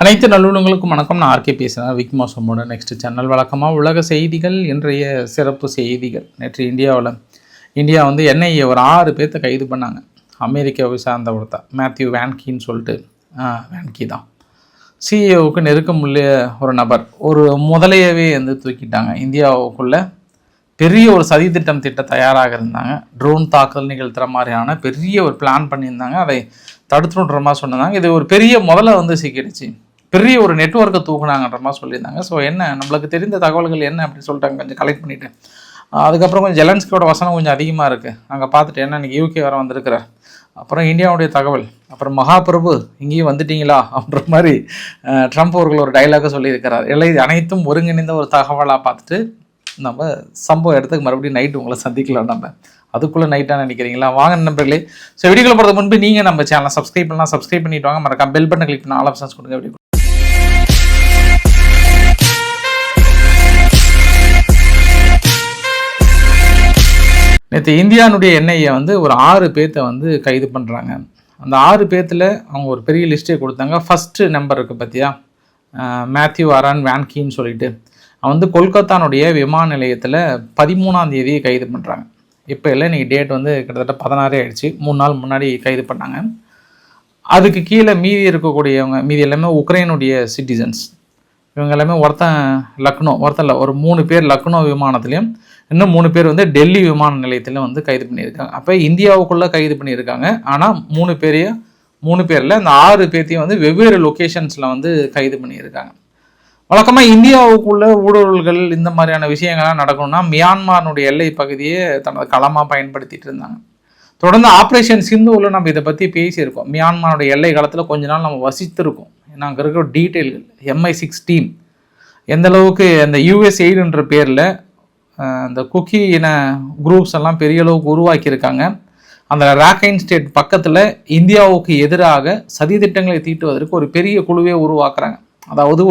அனைத்து நல்லுள்ளங்களுக்கும் வணக்கம். நான் ஆர்கே பேசுகிறேன். விக்மாசமோட நெக்ஸ்ட் சேனல் வழக்கமாக உலக செய்திகள். இன்றைய சிறப்பு செய்திகள். நேற்று இந்தியா வந்து என்ஐஏ ஒரு 6 பேர்த்த கைது பண்ணாங்க. அமெரிக்காவை சார்ந்த ஒருத்தர் மேத்யூ வேன்கின்னு சொல்லிட்டு வேன்கி தான் சிஇஓவுக்கு நெருக்கமுள்ள ஒரு நபர். ஒரு முதலையவே வந்து தூக்கிட்டாங்க. இந்தியாவுக்குள்ளே பெரிய ஒரு சதி திட்டம் தயாராக இருந்தாங்க. ட்ரோன் தாக்குதல் நிகழ்த்துற மாதிரியான பெரிய ஒரு பிளான் பண்ணியிருந்தாங்க. அதை தடுத்துன்ற மாதிரி சொன்னாங்க. இது ஒரு பெரிய முதல்ல வந்து சிக்கிடுச்சு. பெரிய ஒரு நெட்வொர்க்கை தூக்குனாங்கன்ற மாதிரி சொல்லியிருந்தாங்க. ஸோ என்ன நம்மளுக்கு தெரிந்த தகவல்கள் என்ன அப்படின்னு சொல்லிட்டாங்க. கொஞ்சம் கலெக்ட் பண்ணிவிட்டு அதுக்கப்புறம் கொஞ்சம் ஜெலன்ஸ்கியோட வசனம் கொஞ்சம் அதிகமாக இருக்குது. அங்கே பார்த்துட்டு என்ன இன்றைக்கி யூகே வர வந்திருக்கிறார். அப்புறம் இந்தியாவுடைய தகவல். அப்புறம் மகாபிரபு இங்கேயும் வந்துட்டீங்களா அப்படின்ற மாதிரி ட்ரம்ப் அவர்கள் ஒரு டைலாக சொல்லியிருக்கிறார். அனைத்தும் ஒருங்கிணைந்த ஒரு தகவலாக பார்த்துட்டு நம்ம சம்பவம் இடத்துக்கு மறுபடியும் நைட்டு உங்களை சந்திக்கலாம். நம்ம அதுக்குள்ளே நைட்டாக நினைக்கிறீங்களா? வாங்க நண்பர்களே. ஸோ வீடியோவில் போகிறதுக்கு முன்பு நீங்கள் நம்ம சேனலை சப்ஸ்கிரைப் பண்ணலாம். சப்ஸ்கிரைப் பண்ணிட்டு வாங்க. மறக்காம பெல் பட்டன் கிளிக் பண்ணி ஆல் ஆப்ஷன்ஸ் கொடுங்க. அப்படி நேற்று இந்தியாவுடைய என்ஐஏ வந்து ஒரு 6 பேர்த்த வந்து கைது பண்ணுறாங்க. அந்த 6 பேர்த்தில் அவங்க ஒரு பெரிய லிஸ்ட்டே கொடுத்தாங்க. ஃபஸ்ட்டு நம்பர் இருக்குது பார்த்தியா, மேத்யூ அரான் வேன்கின்னு சொல்லிட்டு அவன் வந்து கொல்கத்தானுடைய விமான நிலையத்தில் 13ஆம் தேதி கைது பண்ணுறாங்க. இப்போ இல்லை, இன்றைக்கி டேட் வந்து கிட்டத்தட்ட 16 ஆகிடுச்சு. 3 நாள் முன்னாடி கைது பண்ணாங்க. அதுக்கு கீழே மீதி எல்லாமே உக்ரைனுடைய சிட்டிசன்ஸ். இவங்க எல்லாமே ஒருத்தன் இல்லை, ஒரு 3 பேர் லக்னோ விமானத்துலேயும் இன்னும் 3 பேர் வந்து டெல்லி விமான நிலையத்தில் வந்து கைது பண்ணியிருக்காங்க. அப்போ இந்தியாவுக்குள்ளே கைது பண்ணியிருக்காங்க. ஆனால் 3 பேரில் இந்த 6 பேர்த்தையும் வந்து வெவ்வேறு லொக்கேஷன்ஸில் வந்து கைது பண்ணியிருக்காங்க. வழக்கமாக இந்தியாவுக்குள்ள ஊடுருவல்கள் இந்த மாதிரியான விஷயங்கள்லாம் நடக்கணும்னா மியான்மருடைய எல்லை பகுதியை தனது களமாக பயன்படுத்திட்டு இருந்தாங்க. தொடர்ந்து ஆப்ரேஷன் சிந்துவில் நம்ம இதை பற்றி பேசியிருக்கோம். மியான்மருடைய எல்லை காலத்தில் கொஞ்ச நாள் நம்ம வசித்திருக்கோம். ஏன்னா அங்கே இருக்கிற டீட்டெயில்கள் MI6 டீம் எந்த அளவுக்கு அந்த USAIDன்ற பேரில் அந்த குக்கி இன குரூப்ஸ் எல்லாம் பெரிய அளவுக்கு உருவாக்கியிருக்காங்க. அந்த ராக்கைன் ஸ்டேட் பக்கத்தில் இந்தியாவுக்கு எதிராக சதி திட்டங்களை தீட்டுவதற்கு ஒரு பெரிய குழுவே உருவாக்குறாங்க. அதாவது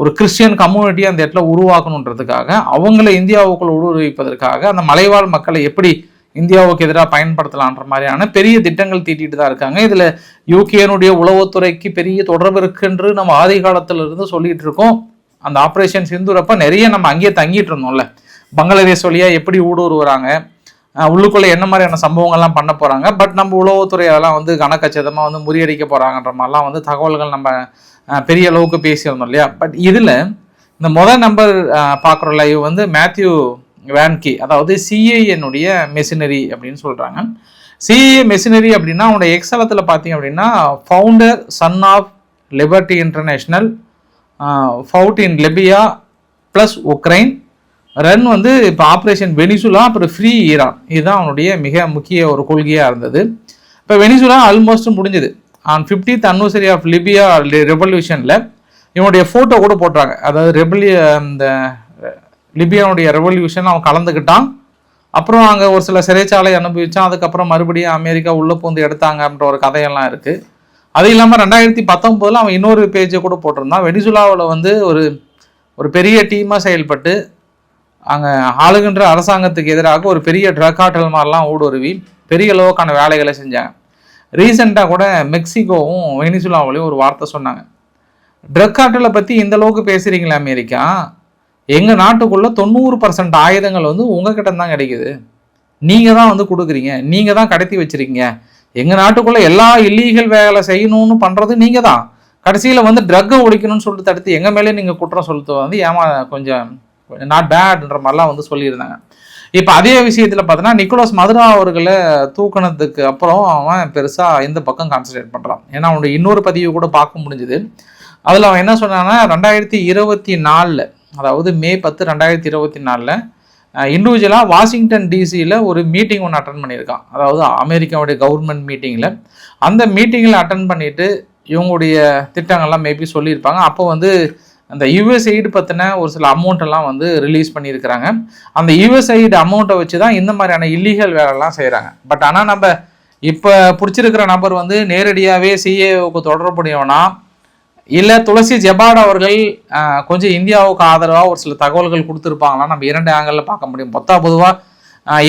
ஒரு கிறிஸ்டியன் கம்யூனிட்டி அந்த இடத்துல உருவாக்கணுன்றதுக்காக, அவங்கள இந்தியாவுக்குள்ள ஊடுருவிப்பதற்காக அந்த மலைவாழ் மக்களை எப்படி இந்தியாவுக்கு எதிராக பயன்படுத்தலான்ற மாதிரியான பெரிய திட்டங்கள் தீட்டிட்டு தான் இருக்காங்க. இதில் யூகேனுடைய உளவுத்துறைக்கு பெரிய தொடர்பு இருக்குன்று நம்ம ஆதி காலத்திலிருந்து சொல்லிட்டு இருக்கோம். அந்த ஆப்ரேஷன் சிந்துரப்ப நிறைய நம்ம அங்கேயே தங்கிட்டு இருந்தோம்ல. பங்களாதேஷ் வழியாக எப்படி ஊடுருவுறாங்க, உள்ளுக்குள்ளே என்ன மாதிரியான சம்பவங்கள்லாம் பண்ண போகிறாங்க, பட் நம்ம உளவுத்துறை அதெல்லாம் வந்து கணக்கச்சிதமாக வந்து முறியடிக்க போகிறாங்கன்ற மாதிரிலாம் வந்து தகவல்கள் நம்ம பெரிய அளவுக்கு பேசியிருந்தோம் இல்லையா. பட் இதில் இந்த முதல் நம்பர் பார்க்குறோம்ல, இவ வந்து மேத்யூ வேன்கி, அதாவது CIAனுடைய மெஷினரி அப்படின்னு சொல்கிறாங்க. CIA மெஷினரி அப்படின்னா அவனோட எக்ஸலத்தில் பார்த்தீங்க அப்படின்னா founder, son of liberty international, fought in Libya plus Ukraine, run வந்து இப்போ ஆப்ரேஷன் வெனிசுலா, அப்புறம் ஃப்ரீ ஈரான். இதுதான் அவனுடைய மிக முக்கிய ஒரு கொள்கையாக இருந்தது. இப்போ வெனிசுலா ஆல்மோஸ்ட் முடிஞ்சது. On 50th anniversary of Libya ரெவல்யூஷனில் இவனுடைய ஃபோட்டோ கூட போட்டுறாங்க. அதாவது இந்த லிபியாவுடைய ரெவல்யூஷன் அவன் கலந்துக்கிட்டான். அப்புறம் அங்கே ஒரு சில சிறைச்சாலை அனுபவித்தான். அதுக்கப்புறம் மறுபடியும் அமெரிக்கா உள்ளே பூந்து எடுத்தாங்க அப்படின்ற ஒரு கதையெல்லாம் இருக்குது. அது இல்லாமல் 2019 அவன் இன்னொரு பேஜை கூட போட்டிருந்தான். வெனிசுலாவில் வந்து ஒரு பெரிய டீமாக செயல்பட்டு அங்கே ஆளுகின்ற அரசாங்கத்துக்கு எதிராக ஒரு பெரிய ட்ரக் கார்டல் மாதிரிலாம் ஊடுருவி பெரிய அளவுக்கான வேலைகளை செஞ்சாங்க. ரீசெண்டாக கூட மெக்சிகோவும் வெனிசுலாவிலையும் ஒரு வார்த்தை சொன்னாங்க. ட்ரக் கார்டலை பற்றி இந்த அளவுக்கு பேசுகிறீங்களா அமெரிக்கா, எங்கள் நாட்டுக்குள்ளே 90% ஆயுதங்கள் வந்து உங்ககிட்ட தான் கிடைக்குது, நீங்கள் தான் வந்து கொடுக்குறீங்க, நீங்கள் தான் கடத்தி வச்சுருக்கீங்க, எங்கள் நாட்டுக்குள்ளே எல்லா இல்லீகல் வேலை செய்யணும்னு பண்ணுறது நீங்கள் தான், கடைசியில் வந்து ட்ரக்கை ஒழிக்கணும்னு சொல்லிட்டு தடுத்து எங்கள் மேலே நீங்கள் குற்றம் சொல்லிட்டு வந்து கொஞ்சம் நாட் பேட்ன்ற மாதிரிலாம் வந்து சொல்லியிருந்தாங்க. இப்போ அதே விஷயத்தில் பார்த்தோன்னா நிக்கோலஸ் மதுரா அவர்களை தூக்கினதுக்கு அப்புறம் அவன் பெருசாக இந்த பக்கம் கான்சன்ட்ரேட் பண்ணுறான். ஏன்னா அவனுடைய இன்னொரு பதிவு கூட பார்க்க முடிஞ்சுது. அதில் அவன் என்ன சொன்னான்னா 2024 அதாவது May 10, 2024 இண்டிவிஜுவலாக வாஷிங்டன் டிசியில் ஒரு மீட்டிங் ஒன்று அட்டன் பண்ணியிருக்கான். அதாவது அமெரிக்காவுடைய கவர்மெண்ட் மீட்டிங்கில். அந்த மீட்டிங்கில் அட்டன் பண்ணிவிட்டு இவங்களுடைய திட்டங்கள்லாம் மேபி சொல்லியிருப்பாங்க. அப்போ வந்து அந்த USAID பற்றின ஒரு சில அமௌண்ட்டெல்லாம் வந்து ரிலீஸ் பண்ணியிருக்கிறாங்க. அந்த USAID அமௌண்ட்டை வச்சு தான் இந்த மாதிரியான இல்லீகல் வேலைலாம் செய்கிறாங்க. பட் ஆனால் நம்ம இப்போ பிடிச்சிருக்கிற நபர் வந்து நேரடியாகவே CIAவுக்கு தொடர்புடையவனா, இல்லை துளசி ஜெபாட் அவர்கள் கொஞ்சம் இந்தியாவுக்கு ஆதரவாக ஒரு சில தகவல்கள் கொடுத்துருப்பாங்களா, நம்ம 2 ஆங்கிளில் பார்க்க முடியும். பொதுவாக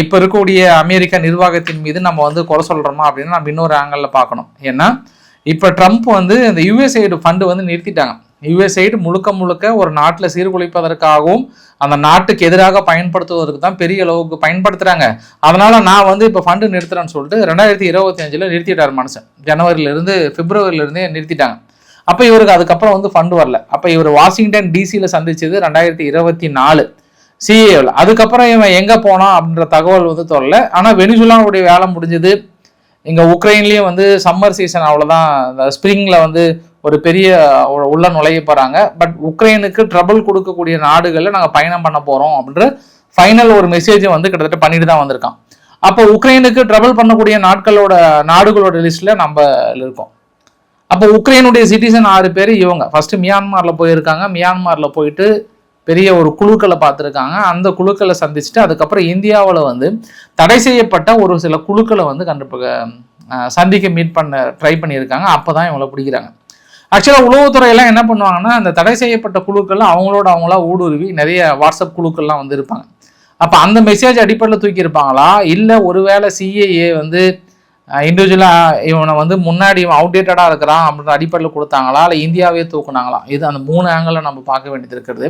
இப்போ இருக்கக்கூடிய அமெரிக்க நிர்வாகத்தின் மீது நம்ம வந்து குறை சொல்கிறோமா அப்படின்னு நம்ம இன்னொரு ஆங்கிளில் பார்க்கணும். ஏன்னா இப்போ ட்ரம்ப் வந்து இந்த யுஎஸ்ஐடு ஃபண்டு வந்து நிறுத்திட்டாங்க. யுஎஸ்ஐடு முழுக்க ஒரு நாட்டில் சீர்குலைப்பதற்காகவும் அந்த நாட்டுக்கு எதிராக பயன்படுத்துவதற்கு தான் பெரிய அளவுக்கு பயன்படுத்துகிறாங்க. அதனால் நான் வந்து இப்போ ஃபண்டு நிறுத்துறேன்னு சொல்லிட்டு 2025 நிறுத்திட்டார் மனுஷன். ஜனவரியிலேருந்து பிப்ரவரியிலேருந்தே நிறுத்திட்டாங்க. அப்போ இவருக்கு அதுக்கப்புறம் வந்து ஃபண்டு வரல. அப்போ இவர் வாஷிங்டன் டிசியில் சந்திச்சது 2024 சிஏவில். அதுக்கப்புறம் இவன் எங்கே போனான் அப்படின்ற தகவல் வந்து சொல்லல. ஆனால் வெனிசுலாவுடைய வேலை முடிஞ்சது. இங்கே உக்ரைன்லேயும் வந்து சம்மர் சீசன் அவ்வளோதான், இந்த ஸ்ப்ரிங்கில் வந்து ஒரு பெரிய உள்ள நுழைய போகிறாங்க. பட் உக்ரைனுக்கு ட்ரபிள் கொடுக்கக்கூடிய நாடுகளில் நாங்கள் பயணம் பண்ண போகிறோம் அப்படின்ற ஃபைனல் ஒரு மெசேஜை வந்து கிட்டத்தட்ட பண்ணிட்டு தான் வந்திருக்கான். அப்போ உக்ரைனுக்கு ட்ரபிள் பண்ணக்கூடிய நாடுகளோட லிஸ்ட்டில் நம்ம இருக்கோம். அப்போ உக்ரைனுடைய சிட்டிசன் 6 பேர் இவங்க ஃபஸ்ட்டு மியான்மரில் போயிருக்காங்க. மியான்மரில் போயிட்டு பெரிய ஒரு குழுக்களை பார்த்துருக்காங்க. அந்த குழுக்களை சந்திச்சுட்டு அதுக்கப்புறம் இந்தியாவில் வந்து தடை செய்யப்பட்ட ஒரு சில குழுக்களை வந்து சந்திக்க மீட் பண்ண ட்ரை பண்ணியிருக்காங்க. அப்போ தான் இவங்களை பிடிக்கிறாங்க. ஆக்சுவலாக உளவுத்துறையெல்லாம் என்ன பண்ணுவாங்கன்னா, அந்த தடை செய்யப்பட்ட குழுக்கள் அவங்களா ஊடுருவி நிறைய வாட்ஸ்அப் குழுக்கள்லாம் வந்து இருப்பாங்க. அப்போ அந்த மெசேஜ் அடிப்படையில் தூக்கியிருப்பாங்களா, இல்லை ஒருவேளை சிஏஏ வந்து இண்டிவிஜுவலாக இவனை வந்து முன்னாடி இவன் அவுடேட்டடாக இருக்கிறான் அப்படின்ற அடிப்படையில் கொடுத்தாங்களா, இல்லை இந்தியாவே தூக்குனாங்களா? இது அந்த 3 ஆங்கிளில் நம்ம பார்க்க வேண்டியது இருக்கிறது.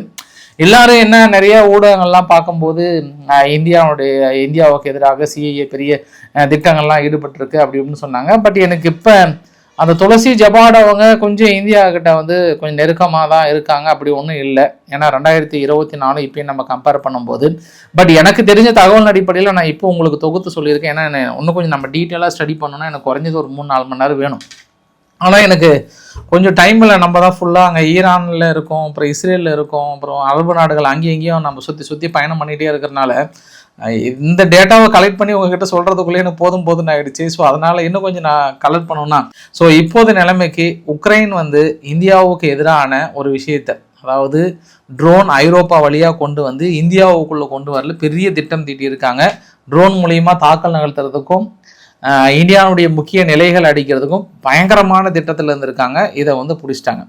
எல்லாரும் என்ன நிறைய ஊடகங்கள்லாம் பார்க்கும்போது இந்தியாவுக்கு எதிராக சிஏஏ பெரிய திட்டங்கள்லாம் ஈடுபட்டிருக்கு அப்படின்னு சொன்னாங்க. பட் எனக்கு இப்போ அந்த துளசி ஜபாடவங்க கொஞ்சம் இந்தியா கிட்ட வந்து கொஞ்சம் நெருக்கமாக தான் இருக்காங்க, அப்படி ஒன்றும் இல்லை. ஏன்னா 2024 இப்பயும் நம்ம கம்பேர் பண்ணும்போது. பட் எனக்கு தெரிஞ்ச தகவல் அடிப்படையில் நான் இப்போ உங்களுக்கு தொகுத்து சொல்லியிருக்கேன். ஏன்னா இன்னும் கொஞ்சம் நம்ம டீட்டெயிலாக ஸ்டடி பண்ணணும்னா எனக்கு குறைஞ்சது ஒரு 3-4 மணி நேரம் வேணும். ஆனால் எனக்கு கொஞ்சம் டைமில் நம்ம தான் ஃபுல்லாக அங்கே ஈரானில் இருக்கோம், அப்புறம் இஸ்ரேலில் இருக்கோம், அப்புறம் அரபு நாடுகள் அங்கேயும் இங்கேயும் நம்ம சுற்றி பயணம் பண்ணிகிட்டே இருக்கிறனால இந்த டேட்டாவை கலெக்ட் பண்ணி உங்ககிட்ட சொல்கிறதுக்குள்ளே எனக்கு போதும்னு ஆகிடுச்சு. ஸோ அதனால் இன்னும் கொஞ்சம் நான் கலெக்ட் பண்ணணும்னா, ஸோ இப்போது நிலைமைக்கு உக்ரைன் வந்து இந்தியாவுக்கு எதிரான ஒரு விஷயத்தை, அதாவது ட்ரோன் ஐரோப்பா வழியாக கொண்டு வந்து இந்தியாவுக்குள்ளே கொண்டு வரல பெரிய திட்டம் தீட்டியிருக்காங்க. ட்ரோன் மூலிமா தாக்கல் நிகழ்த்துறதுக்கும் இந்தியாவுடைய முக்கிய நிலைகள் அடிக்கிறதுக்கும் பயங்கரமான திட்டத்தில் இருந்திருக்காங்க. இதை வந்து பிடிச்சிட்டாங்க.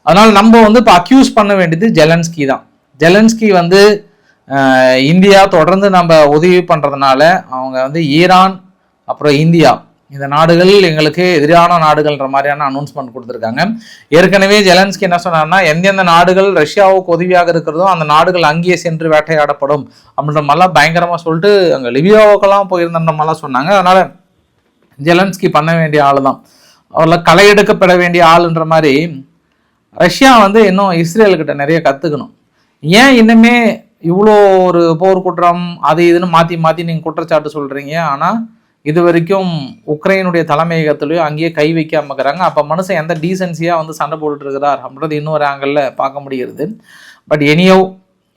அதனால் நம்ம வந்து இப்போ அக்யூஸ் பண்ண வேண்டியது ஜெலன்ஸ்கி தான். ஜெலன்ஸ்கி வந்து இந்தியா தொடர்ந்து நம்ம உதவி பண்ணுறதுனால அவங்க வந்து ஈரான் அப்புறம் இந்தியா இந்த நாடுகள் எங்களுக்கு எதிரான நாடுகள்ன்ற மாதிரியான அனௌன்ஸ்மெண்ட் கொடுத்துருக்காங்க. ஏற்கனவே ஜெலன்ஸ்கி என்ன சொன்னார்னா, எந்தெந்த நாடுகள் ரஷ்யாவுக்கு உதவியாக இருக்கிறதோ அந்த நாடுகள் அங்கேயே சென்று வேட்டையாடப்படும் அப்படின்ற மாதிரிலாம் பயங்கரமாக சொல்லிட்டு அங்கே லிபியாவுக்கெல்லாம் போயிருந்தன்ற மாதிரிலாம் சொன்னாங்க. அதனால் ஜெலன்ஸ்கி பண்ண வேண்டிய ஆள் தான், அவரில் களை எடுக்கப்பட வேண்டிய ஆளுன்ற மாதிரி. ரஷ்யா வந்து இன்னும் இஸ்ரேல்கிட்ட நிறைய கற்றுக்கணும். ஏன் இன்னுமே இவ்வளோ ஒரு போர் குற்றம் அது இதுன்னு மாற்றி நீங்கள் குற்றச்சாட்டு சொல்கிறீங்க, ஆனால் இது வரைக்கும் உக்ரைனுடைய தலைமையகத்துலையும் அங்கேயே கை வைக்காம இருக்கிறாங்க. அப்போ மனுஷன் எந்த டீசென்சியாக வந்து சண்டை போட்டுட்டு இருக்கிறார் அப்படின்றது இன்னொரு ஆங்கிளில் பார்க்க முடிகிறது. பட் எனியோ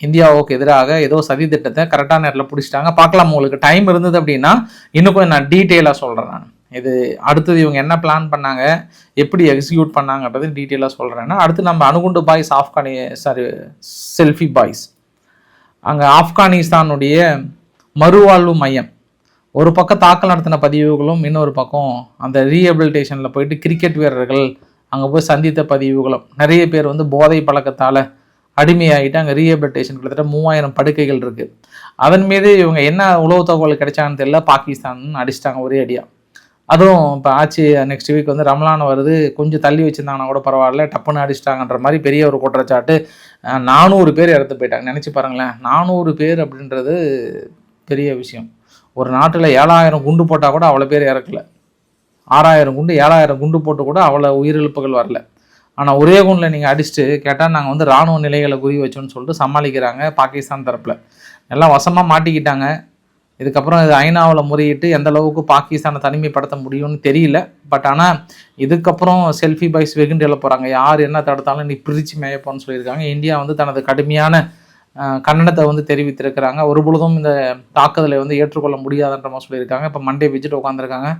இந்தியாவுக்கு எதிராக ஏதோ சதி திட்டத்தை கரெக்டான நேரத்தில் பிடிச்சிட்டாங்க. பார்க்கலாம், உங்களுக்கு டைம் இருந்தது அப்படின்னா இன்னும் கொஞ்சம் நான் டீட்டெயிலாக சொல்கிறேன். நான் இது அடுத்தது இவங்க என்ன பிளான் பண்ணாங்க, எப்படி எக்ஸிக்யூட் பண்ணாங்கன்றது டீட்டெயிலாக சொல்கிறேன்னா, அடுத்து நம்ம அணுகுண்டு பாய்ஸ் செல்ஃபி பாய்ஸ் அங்கே ஆப்கானிஸ்தானுடைய மறுவாழ்வு மையம் ஒரு பக்கம் தாக்கல் நடத்தின பதிவுகளும், இன்னொரு பக்கம் அந்த ரீஹபிலிட்டேஷனில் போயிட்டு கிரிக்கெட் வீரர்கள் அங்கே போய் சந்தித்த பதிவுகளும், நிறைய பேர் வந்து போதை பழக்கத்தால் அடிமையாகிட்டு அங்கே ரீஹபிலிட்டேஷன் கிட்டத்தட்ட 3000 படுக்கைகள் இருக்குது. அதன் மீது இவங்க என்ன உளவு தகவல் கிடைச்சாங்கன்னு தெரியல, பாகிஸ்தான் அடிச்சிட்டாங்க ஒரே அடியாக. அதுவும் இப்போ ஆச்சு நெக்ஸ்ட் வீக் வந்து ரமலான் வருது, கொஞ்சம் தள்ளி வச்சுருந்தாங்கன்னா கூட பரவாயில்ல, டப்புன்னு அடிச்சிட்டாங்கன்ற மாதிரி பெரிய ஒரு குற்றச்சாட்டு. 400 பேர் இறந்து போயிட்டாங்க. நினச்சி பாருங்களேன், 400 பேர் அப்படின்றது பெரிய விஷயம். ஒரு நாட்டில் 7000 குண்டு போட்டால் கூட அவ்வளோ பேர் இறக்கல, 6000 குண்டு 7000 குண்டு போட்டு கூட அவ்வளோ உயிரிழப்புகள் வரல. ஆனால் ஒரே குண்டில் நீங்கள் அடிச்சுட்டு கேட்டால் நாங்கள் வந்து இராணுவ நிலைகளை குறி வச்சோன்னு சொல்லிட்டு சமாளிக்கிறாங்க பாகிஸ்தான் தரப்பில். எல்லாம் வசமாக மாட்டிக்கிட்டாங்க. இதுக்கப்புறம் இது ஐநாவில் முறையிட்டு எந்த அளவுக்கு பாகிஸ்தானை தனிமைப்படுத்த முடியும்னு தெரியல. பட் ஆனால் இதுக்கப்புறம் செல்ஃபி பாய்ஸ் வெகுண்டு எழ போகிறாங்க. யார் என்ன தடுத்தாலும் நீ பிரித்து மேயப்போன்னு சொல்லியிருக்காங்க. இந்தியா வந்து தனது கடுமையான கண்டனத்தை வந்து தெரிவித்திருக்கிறாங்க. ஒரு பொழுதும் இந்த தாக்குதலை வந்து ஏற்றுக்கொள்ள முடியாதுன்ற மாதிரி சொல்லியிருக்காங்க. இப்போ மண்டே விஜிட்டு உட்காந்துருக்காங்க.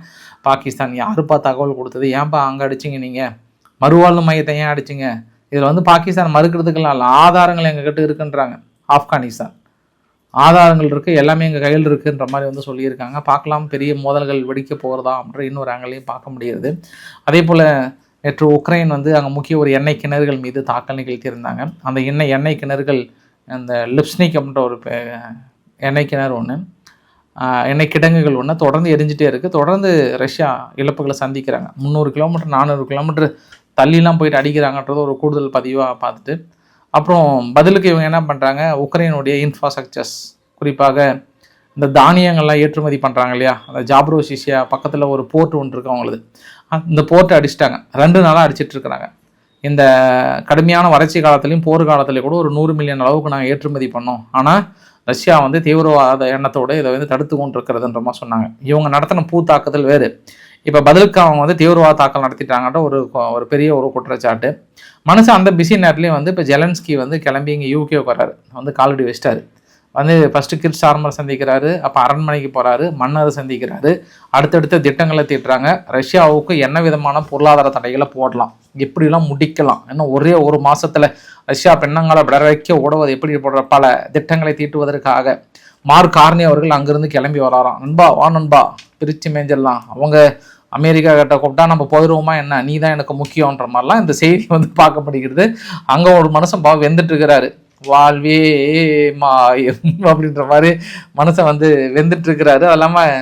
பாகிஸ்தான் யாருப்பா தகவல் கொடுத்தது, ஏன்பா அங்கே அடிச்சிங்க, நீங்கள் மறுவாழ்வு மையத்தை ஏன் அடிச்சிங்க, இதில் வந்து பாகிஸ்தான் மறுக்கிறதுக்கெல்லாம் இல்லை, ஆதாரங்கள் எங்ககிட்ட இருக்குன்றாங்க. ஆப்கானிஸ்தான் ஆதாரங்கள் இருக்குது, எல்லாமே எங்கள் கையில் இருக்குன்ற மாதிரி வந்து சொல்லியிருக்காங்க. பார்க்கலாம், பெரிய மோதல்கள் வெடிக்க போகிறதா அப்படின்ற இன்னொரு ஆங்கிலையும் பார்க்க முடிகிறது. அதே போல் நேற்று உக்ரைன் வந்து அங்கே முக்கிய ஒரு எண்ணெய் கிணறுகள் மீது தாக்கல் நிகழ்த்தியிருந்தாங்க. அந்த எண்ணெய் கிணறுகள் அந்த லிப்ஸ்னிக் அப்படின்ற ஒரு எண்ணெய் கிணறு ஒன்று, எண்ணெய் கிடங்குகள் ஒன்று தொடர்ந்து எரிஞ்சிட்டே இருக்குது. தொடர்ந்து ரஷ்யா இழப்புகளை சந்திக்கிறாங்க. 300 கிலோமீட்டர் 400 கிலோமீட்டர் தள்ளிலாம் போயிட்டு அடிக்கிறாங்கன்றது ஒரு கூடுதல் பதிவாக பார்த்துட்டு, அப்புறம் பதிலுக்கு இவங்க என்ன பண்ணுறாங்க, உக்ரைனுடைய இன்ஃப்ராஸ்ட்ரக்சர்ஸ், குறிப்பாக இந்த தானியங்கள்லாம் ஏற்றுமதி பண்ணுறாங்க இல்லையா, அந்த ஜாப்ரோசிஷியா பக்கத்தில் ஒரு போர்ட் ஒன்று இருக்குது அவங்களது, இந்த போர்ட்டை அடிச்சிட்டாங்க. 2 நாளாக அடிச்சிட்டு இருக்கிறாங்க. இந்த கடுமையான வறட்சி காலத்துலேயும் போர் காலத்துலேயும் கூட ஒரு 100 மில்லியன் அளவுக்கு நாங்கள் ஏற்றுமதி பண்ணோம். ஆனால் ரஷ்யா வந்து தீவிரவாத எண்ணத்தோடு இதை வந்து தடுத்து கொண்டு இருக்கிறதுன்ற மாதிரி சொன்னாங்க. இவங்க நடத்தின தாக்குதல் வேறு. இப்போ பதிலுக்கு அவங்க வந்து தீவிரவாத தாக்கல் நடத்திட்டாங்கன்ற ஒரு பெரிய ஒரு குற்றச்சாட்டு. மனுஷன் அந்த பிஸி நேரத்துலேயும் வந்து இப்போ ஜெலன்ஸ்கி வந்து கிளம்பி இங்கே யூகேக்கு வர்றாரு, வந்து காலடி வச்சிட்டாரு. வந்து ஃபஸ்ட்டு கிர் ஸ்டார்மர் சந்திக்கிறாரு, அப்போ அரண்மனைக்கு போகிறாரு, மன்னர் சந்திக்கிறாரு. அடுத்தடுத்த திட்டங்களை தீட்டுறாங்க. ரஷ்யாவுக்கு என்ன விதமான பொருளாதார தடைகளை போடலாம், எப்படிலாம் முடிக்கலாம், இன்னும் ஒரே ஒரு மாதத்தில் ரஷ்யா பெண்ணங்களை விட வைக்க ஓடுவது எப்படி போடுற பல திட்டங்களை தீட்டுவதற்காக மார்க் கார்னி அவர்கள் அங்கேருந்து கிளம்பி வராராம். நண்பா வா நண்பா, பிரித்து மேஞ்சிடலாம், அவங்க அமெரிக்கா கிட்ட கூப்பிட்டா நம்ம போயிடுவோமா என்ன, நீ தான் எனக்கு முக்கியன்ற மாதிரிலாம் இந்த செய்தி வந்து பார்க்கப்படுகிறது. அங்கே ஒரு மனுஷன் வெந்துட்டு இருக்கிறாரு, வாழ்வே மாயம் அப்படின்ற மாதிரி மனுஷன் வந்து வெந்துட்டு இருக்கிறாரு. அது இல்லாமல்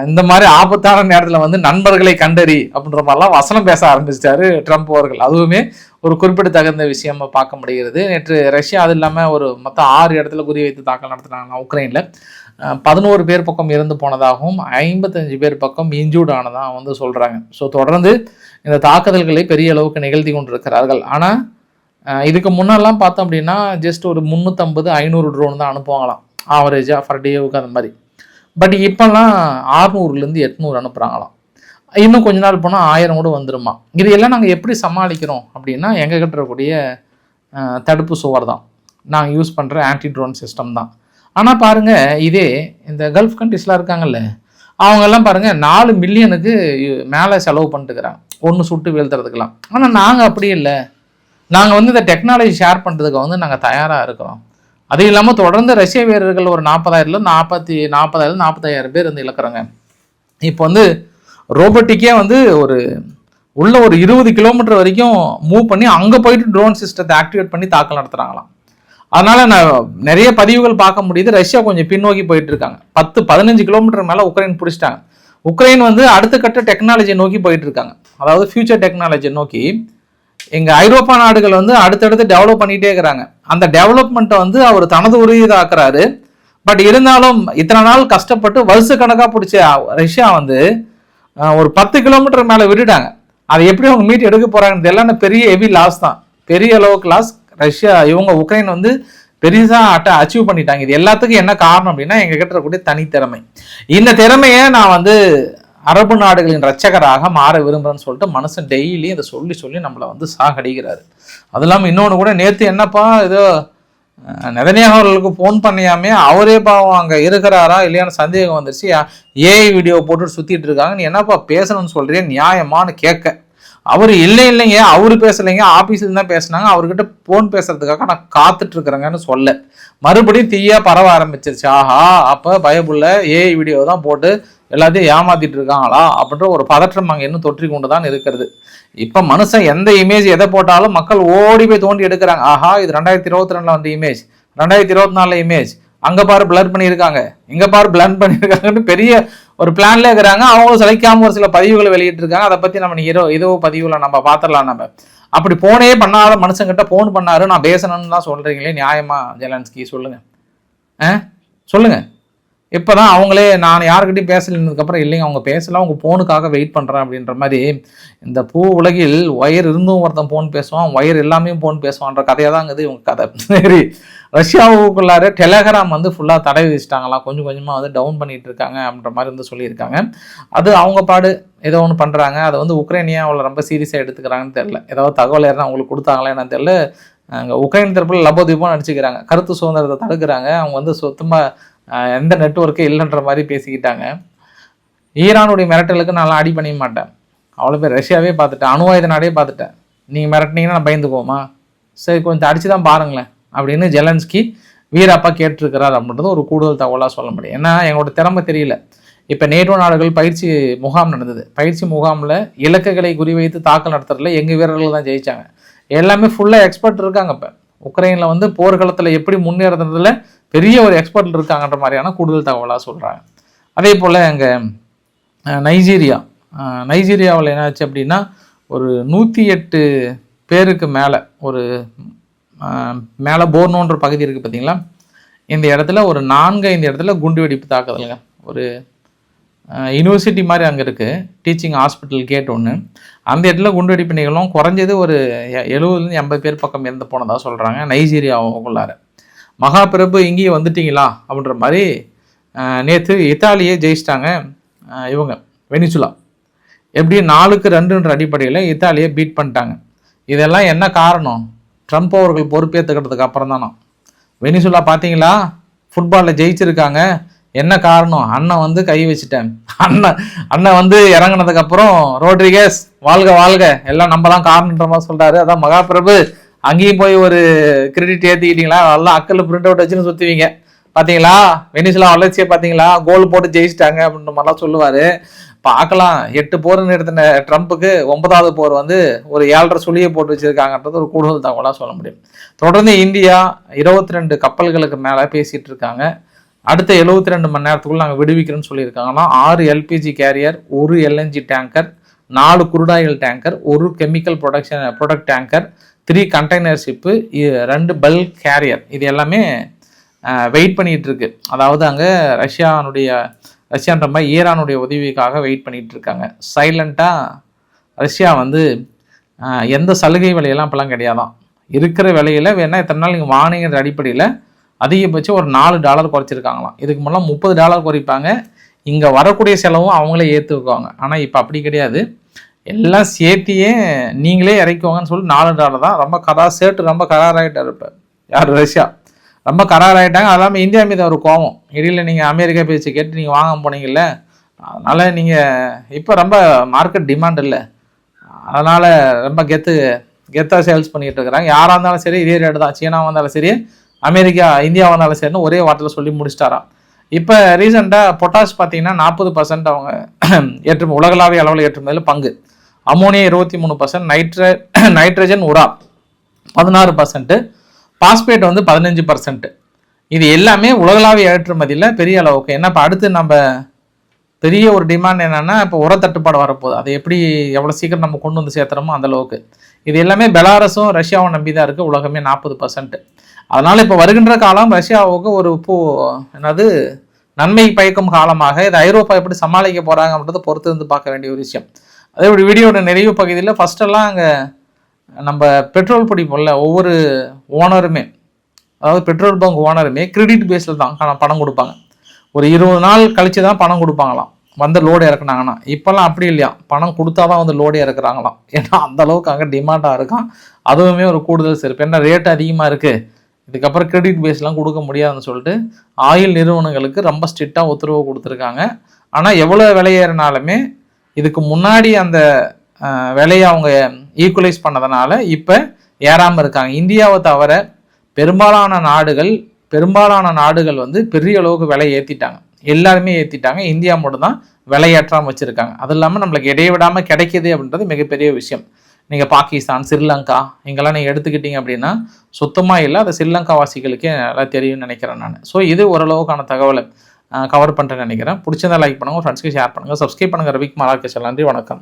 இந்த மாதிரி ஆபத்தான நேரத்தில் வந்து நண்பர்களை கண்டறி அப்படின்ற மாதிரிலாம் வசனம் பேச ஆரம்பிச்சிட்டாரு ட்ரம்ப் அவர்கள். அதுவுமே ஒரு குறிப்பிடத்தகுந்த விஷயமா பார்க்க முடிகிறது. நேற்று ரஷ்யா அது இல்லாமல் ஒரு மொத்தம் 6 இடத்துல குறிவைத்து தாக்கல் நடத்தினாங்க உக்ரைனில். 11 பேர் பக்கம் இறந்து போனதாகவும் 55 பேர் பக்கம் இன்ஜூர்ட் ஆனதாக வந்து சொல்கிறாங்க. ஸோ தொடர்ந்து இந்த தாக்குதல்களை பெரிய அளவுக்கு நிகழ்த்தி கொண்டிருக்கிறார்கள். ஆனால் இதுக்கு முன்னெல்லாம் பார்த்தோம் அப்படின்னா ஜஸ்ட் ஒரு 350-500 ட்ரோன் தான் அனுப்புவாங்களாம் ஆவரேஜாக ஃபர் டேவுக்கு அந்த மாதிரி. பட் இப்போல்லாம் 600லேருந்து 800 அனுப்புகிறாங்களாம். இன்னும் கொஞ்ச நாள் போனால் 1000 கூட வந்துடுமா. இது எல்லாம் நாங்கள் எப்படி சமாளிக்கிறோம் அப்படின்னா, எங்கள் கிட்ட இருக்கக்கூடிய தடுப்பு சுவர் தான், நாங்கள் யூஸ் பண்ணுற ஆன்டி ட்ரோன் சிஸ்டம் தான். ஆனால் பாருங்கள், இதே இந்த கல்ஃப் கண்ட்ரிஸ்லாம் இருக்காங்கல்ல, அவங்கெல்லாம் பாருங்கள் 4 மில்லியனுக்கு மேலே செலவு பண்ணிட்டுக்கிறாங்க ஒன்று சுட்டு வீழ்த்துறதுக்கெல்லாம். ஆனால் நாங்கள் அப்படி இல்லை, நாங்கள் வந்து இந்த டெக்னாலஜி ஷேர் பண்ணுறதுக்கு வந்து நாங்கள் தயாராக இருக்கிறோம். அது இல்லாமல் தொடர்ந்து ரஷ்ய வீரர்கள் ஒரு 40,000-45,000 பேர் வந்து இழக்கிறாங்க. இப்போ வந்து ரோபோட்டிக்கே வந்து ஒரு 20 கிலோமீட்டர் வரைக்கும் மூவ் பண்ணி அங்கே போயிட்டு ட்ரோன் சிஸ்டத்தை ஆக்டிவேட் பண்ணி தாக்கல் நடத்துகிறாங்களாம். அதனால் நான் நிறைய பதிவுகள் பார்க்க முடியுது. ரஷ்யா கொஞ்சம் பின்னோக்கி போயிட்டு இருக்காங்க. 10-15 கிலோமீட்டர் மேலே உக்ரைன் பிடிச்சிட்டாங்க. உக்ரைன் வந்து அடுத்த கட்ட டெக்னாலஜியை நோக்கி போயிட்டு இருக்காங்க, அதாவது ஃபியூச்சர் டெக்னாலஜியை நோக்கி. எங்கள் ஐரோப்பா நாடுகள் வந்து அடுத்தடுத்து டெவலப் பண்ணிகிட்டே இருக்கிறாங்க. அந்த டெவலப்மெண்ட்டை வந்து அவர் தனது உறுதியாக்குறாரு. பட் இருந்தாலும் இத்தனை நாள் கஷ்டப்பட்டு வருஷ கணக்காக பிடிச்ச ரஷ்யா வந்து ஒரு 10 கிலோமீட்டர் மேலே விட்டுட்டாங்க. அதை எப்படி அவங்க மீட் எடுக்க போகிறாங்கன்னு தெரியல. பெரிய ஹெவி லாஸ் தான், பெரிய அளவுக்கு லாஸ். ரஷ்யா உக்ரைன் வந்து பெரிசாக அச்சீவ் பண்ணிட்டாங்க. இது எல்லாத்துக்கும் என்ன காரணம் அப்படின்னா, எங்கள் கிட்ட இருக்கக்கூடிய தனித்திறமை. இந்த திறமையை நான் வந்து அரபு நாடுகளின் ரட்சகராக மாற விரும்புகிறேன்னு சொல்லிட்டு மனுஷன் டெய்லி இதை சொல்லி நம்மளை வந்து சாகடிக்கிறாரு. அது இல்லாமல் இன்னொன்று கூட, நேற்று என்னப்பா ஏதோ நெதன்யாஹு அவர்களுக்கு ஃபோன் பண்ணியாமே, அவரே பாவம் அங்கே இருக்கிறாரா இல்லையான்னு சந்தேகம் வந்துருச்சு. ஏஐ வீடியோ போட்டு சுற்றிட்டு இருக்காங்க, நீ என்னப்பா பேசணும்னு சொல்கிறீங்க நியாயமானு கேட்க, அவர் இல்லைங்க அவரு பேசலைங்க, ஆஃபீஸில் தான் பேசினாங்க, அவர்கிட்ட ஃபோன் பேசுறதுக்காக நான் காத்துட்டு இருக்கிறேங்கன்னு சொல்ல மறுபடியும் தீயா பரவ ஆரம்பிச்சிருச்சு. ஆஹா, அப்போ பயப்புள்ள ஏஐ வீடியோ தான் போட்டு எல்லாத்தையும் ஏமாத்திட்டு இருக்காங்களா அப்படின்ற ஒரு பதற்றம் அங்கே இன்னும் தொற்றி கொண்டு தான் இருக்கிறது. இப்போ மனுஷன் எந்த இமேஜ் எதை போட்டாலும் மக்கள் ஓடி போய் தோண்டி எடுக்கிறாங்க. ஆஹா, இது 2022 வந்த இமேஜ், 2024 இமேஜ், அங்கே பாரு பிளர் பண்ணியிருக்காங்க, இங்கே பாரு பிளர் பண்ணியிருக்காங்கன்னு பெரிய ஒரு பிளான்ல இருக்கிறாங்க. அவங்களும் சிலைக்காம ஒரு சில பதிவுகளை வெளியிட்டு இருக்காங்க. அதை பற்றி நம்ம ஏதோ பதிவுகளை நம்ம பார்த்துடலாம். நம்ம அப்படி போனே பண்ணாத மனுஷங்கிட்ட ஃபோன் பண்ணாரு, நான் பேசணும்னு தான் சொல்கிறீங்களே, நியாயமா ஜெலன்ஸ்கி சொல்லுங்கள், சொல்லுங்கள். இப்போ தான் அவங்களே நான் யாருக்கிட்டையும் பேசலன்னதுக்கப்புறம் இல்லைங்க அவங்க பேசலாம், அவங்க ஃபோனுக்காக வெயிட் பண்ணுறேன் அப்படின்ற மாதிரி. இந்த பூ உலகில் ஒயர் இருந்தும் ஒருத்தன் ஃபோன் பேசுவான், ஒயர் எல்லாமே ஃபோன் பேசுவான்ற கதையாக தான் இருக்குது இவங்க கதை. சரி, ரஷ்யாவுக்குள்ளார டெலகிராம் வந்து ஃபுல்லாக தடை விதிச்சிட்டாங்களாம், கொஞ்சம் கொஞ்சமாக வந்து டவுன் பண்ணிகிட்டு இருக்காங்க அப்படின்ற மாதிரி வந்து சொல்லியிருக்காங்க. அது அவங்க பாடு ஏதோ ஒன்று பண்ணுறாங்க. அதை வந்து உக்ரைனியா அவளை ரொம்ப சீரியஸாக எடுத்துக்கிறாங்கன்னு தெரில. ஏதாவது தகவல் யாரும் அவங்களுக்கு கொடுத்தாங்களா என்னன்னு தெரில. அங்கே உக்ரைன் தரப்பில் லபோதீபம் நடிச்சுக்கிறாங்க, கருத்து சுதந்திரத்தை தடுக்கிறாங்க. அவங்க வந்து சுத்தமாக எந்த நெட்ஒர்க்கே இல்லைன்ற மாதிரி பேசிக்கிட்டாங்க. ஈரானுடைய மிரட்டலுக்கு நான் அடி பண்ணிக்க மாட்டேன், அவ்வளோ பேர் ரஷ்யாவே பார்த்துட்டேன், அணு ஆயுத நாடே பார்த்துட்டேன், நீங்கள் மிரட்டினீங்கன்னா நான் பயந்துக்குவோமா, சரி கொஞ்சம் அடிச்சு தான் பாருங்களேன் அப்படின்னு ஜெலன்ஸ்கி வீரப்பா கேட்டிருக்கிறார் அப்படின்றது ஒரு கூடுதல் தகவலாக சொல்ல முடியும். ஏன்னா எங்களோட திறமை தெரியல. இப்போ நேட்டோ நாடுகள் பயிற்சி முகாம் நடந்தது. பயிற்சி முகாமில் இலக்குகளை குறிவைத்து தாக்கல் நடத்துறதுல எங்கள் வீரர்கள் தான் ஜெயித்தாங்க. எல்லாமே ஃபுல்லாக எக்ஸ்பர்ட் இருக்காங்க. இப்போ உக்ரைனில் வந்து போர்க்களத்தில் எப்படி முன்னேறதுல பெரிய ஒரு எக்ஸ்பர்ட் இருக்காங்கன்ற மாதிரியான கூடுதல் தகவலாக சொல்கிறாங்க. அதே போல் அங்கே நைஜீரியாவில் என்னாச்சு அப்படின்னா ஒரு 108 பேருக்கு மேலே ஒரு மேலே போர்னோன்ற பகுதி இருக்குது பார்த்தீங்களா, இந்த இடத்துல ஒரு 4-5 இடத்துல குண்டு வெடிப்பு தாக்குதலுங்க. ஒரு யூனிவர்சிட்டி மாதிரி அங்கே இருக்குது, டீச்சிங் ஹாஸ்பிட்டல் கேட் ஒன்று, அந்த இடத்துல குண்டு வெடிப்பு நிகழும். குறைஞ்சது ஒரு 70-80 பேர் பக்கம் இறந்து போனதாக சொல்கிறாங்க நைஜீரியாவுக்குள்ளார. மகாபிரபு இங்கேயும் வந்துட்டிங்களா அப்படின்ற மாதிரி நேற்று இத்தாலியே ஜெயிச்சிட்டாங்க இவங்க வெனிசுலா. எப்படி 4-2 அடிப்படையில் இத்தாலியை பீட் பண்ணிட்டாங்க. இதெல்லாம் என்ன காரணம்? ட்ரம்ப் அவர்கள் பொறுப்பேற்றுக்கிறதுக்கு அப்புறம் தானே. வெனிசுலா பார்த்தீங்களா ஃபுட்பாலில் ஜெயிச்சிருக்காங்க. என்ன காரணம்? அண்ணன் வந்து கை வச்சுட்டேன். அண்ணன் வந்து இறங்கினதுக்கப்புறம் ரோட்ரிகஸ் வாழ்க வாழ்க எல்லாம் நம்ம தான் காரணன்ற மாதிரி சொல்கிறாரு. அதான் மகாபிரபு அங்கேயும் போய் ஒரு கிரெடிட் ஏற்றிக்கிட்டீங்களா, நல்லா அக்கல் பிரிண்ட் அவுட் வச்சுன்னு சுற்றுவீங்க. பார்த்தீங்களா வெனிசுலா வளர்ச்சியை பார்த்தீங்களா, கோல் போட்டு ஜெயிச்சிட்டாங்க அப்படின்ற மாதிரிலாம் சொல்லுவார். பார்க்கலாம். 8 போர் நிறுத்தின ட்ரம்ப்புக்கு 9வது போர் வந்து ஒரு 7.5 சுழியை போட்டு வச்சிருக்காங்கன்றது ஒரு கூடுதல் தகவலாக சொல்ல முடியும். தொடர்ந்து இந்தியா 22 கப்பல்களுக்கு மேலே பேசிகிட்டு இருக்காங்க. அடுத்த 72 மணி நேரத்துக்குள்ள நாங்கள் விடுவிக்கிறோன்னு சொல்லியிருக்காங்கன்னா 6 LPG carrier, 1 LNG tanker, 4 crude oil tanker, 1 chemical product tanker, 3 container ship, 2 bulk carrier, இது எல்லாமே வெயிட் பண்ணிகிட்டு இருக்கு. அதாவது அங்கே ரஷ்யான்ற மாதிரி ஈரானுடைய உதவிக்காக வெயிட் பண்ணிகிட்டு இருக்காங்க. சைலண்ட்டாக ரஷ்யா வந்து எந்த சலுகை விலையெல்லாம் இப்போலாம் கிடையாதான். இருக்கிற விலையில் வேணால் இத்தனை நாள் நீங்கள் வாங்கிங்கிற அடிப்படையில் அதிகபட்சம் ஒரு $4 குறைச்சிருக்காங்களாம். இதுக்கு முன்னாடி $30 குறைப்பாங்க. இங்கே வரக்கூடிய செலவும் அவங்களே ஏற்றுக்குவாங்க. ஆனால் இப்போ அப்படி கிடையாது, எல்லாம் சேர்த்தியே நீங்களே இறக்குவாங்கன்னு சொல்லி $4 தான். ரொம்ப சேட்டு ரொம்ப கராராகிட்டார். இப்போ யார்? ரஷ்யா ரொம்ப கராராகிட்டாங்க. அது இல்லாமல் இந்தியா மீது ஒரு கோவம். இடையில் நீங்கள் அமெரிக்கா பேச்சு கேட்டு நீங்கள் வாங்க போனீங்கல்ல, அதனால் நீங்கள் இப்போ ரொம்ப மார்க்கெட் டிமாண்ட் இல்லை, அதனால் ரொம்ப கெத்தாக சேல்ஸ் பண்ணிகிட்டு இருக்கிறாங்க. யாராக இருந்தாலும் சரி இதே ரேட்டு தான். சீனாவாக இருந்தாலும் சரி, இந்தியாவாக இருந்தாலும் சரின்னு ஒரே வார்த்தையில் சொல்லி முடிச்சிட்டாராம். இப்போ ரீசெண்டாக பொட்டாஷ் பார்த்தீங்கன்னா 40% அவங்க உலகளாவிய அளவில் ஏற்றுமதியில் பங்கு, அமோனியா 23%, நைட்ரஜன் உரா 16%, பாஸ்பேட் வந்து 15%. இது எல்லாமே உலகளாவிய ஏற்றுமதியில் பெரிய அளவுக்கு. ஏன்னா இப்போ அடுத்து நம்ம பெரிய ஒரு டிமாண்ட் என்னென்னா இப்போ உர தட்டுப்பாடு வரப்போகுது. அதை எப்படி எவ்வளோ சீக்கிரம் நம்ம கொண்டு வந்து சேர்த்துறோமோ அந்தளவுக்கு. இது எல்லாமே பெலாரஸும் ரஷ்யாவும் நம்பி தான் இருக்குது. உலகமே 40%. அதனால் இப்போ வருகின்ற காலம் ரஷ்யாவுக்கு ஒரு நன்மை பயக்கும் காலமாக. இது ஐரோப்பா எப்படி சமாளிக்க போகிறாங்க அப்படின்றத பொறுத்து இருந்து பார்க்க வேண்டிய ஒரு விஷயம். அதே ஒரு வீடியோட நிறைவு பகுதியில் ஃபஸ்ட்டெல்லாம் அங்கே நம்ம பெட்ரோல் பிடிப்போம்ல, ஒவ்வொரு ஓனருமே, அதாவது பெட்ரோல் பங்க் ஓனருமே கிரெடிட் பேஸில் தான் பணம் கொடுப்பாங்க. ஒரு 20 நாள் கழித்து தான் பணம் கொடுப்பாங்களாம் வந்து லோடு இறக்குனாங்கன்னா. இப்போல்லாம் அப்படி இல்லையா, பணம் கொடுத்தா தான் வந்து லோடு இறக்குறாங்களாம். ஏன்னா அந்தளவுக்கு அங்கே டிமாண்டாக இருக்கான். அதுவுமே ஒரு கூடுதல் சிறப்பு. ஏன்னா ரேட் அதிகமாக இருக்குது, இதுக்கப்புறம் கிரெடிட் பேஸ்லாம் கொடுக்க முடியாதுன்னு சொல்லிட்டு ஆயில் நிறுவனங்களுக்கு ரொம்ப ஸ்ட்ரிக்டாக உத்தரவு கொடுத்துருக்காங்க. ஆனால் எவ்வளோ விலையேறினாலுமே இதுக்கு முன்னாடி அந்த விலையை அவங்க ஈக்குவலைஸ் பண்ணதுனால இப்போ ஏறாமல் இருக்காங்க. இந்தியாவை தவிர பெரும்பாலான நாடுகள் வந்து பெரிய அளவுக்கு விலை ஏற்றிட்டாங்க. எல்லாருமே ஏற்றிட்டாங்க. இந்தியா மட்டும்தான் விலை ஏற்றாமல் வச்சுருக்காங்க. அது இல்லாமல் நம்மளுக்கு இடைவிடாமல் கிடைக்கிது அப்படின்றது மிகப்பெரிய விஷயம். நீங்கள் பாகிஸ்தான், ஸ்ரீலங்கா இங்கெல்லாம் நீங்கள் எடுத்துக்கிட்டீங்க அப்படின்னா சுத்தமாக இல்லை. அது ஸ்ரீலங்கா வாசிகளுக்கே நல்லா தெரியும்னு நினைக்கிறேன் நான். ஸோ இது ஓரளவுக்கான தகவலை கவர் பண்ணுறேன்னு நினைக்கிறேன். பிடிச்சதை லைக் பண்ணுங்கள், ஃப்ரெண்ட்ஸ்க்கு ஷேர் பண்ணுங்கள், சப்ஸ்கிரைப் பண்ணுங்கள். ரவிக்குமார் ஆர்கேஷன். நன்றி, வணக்கம்.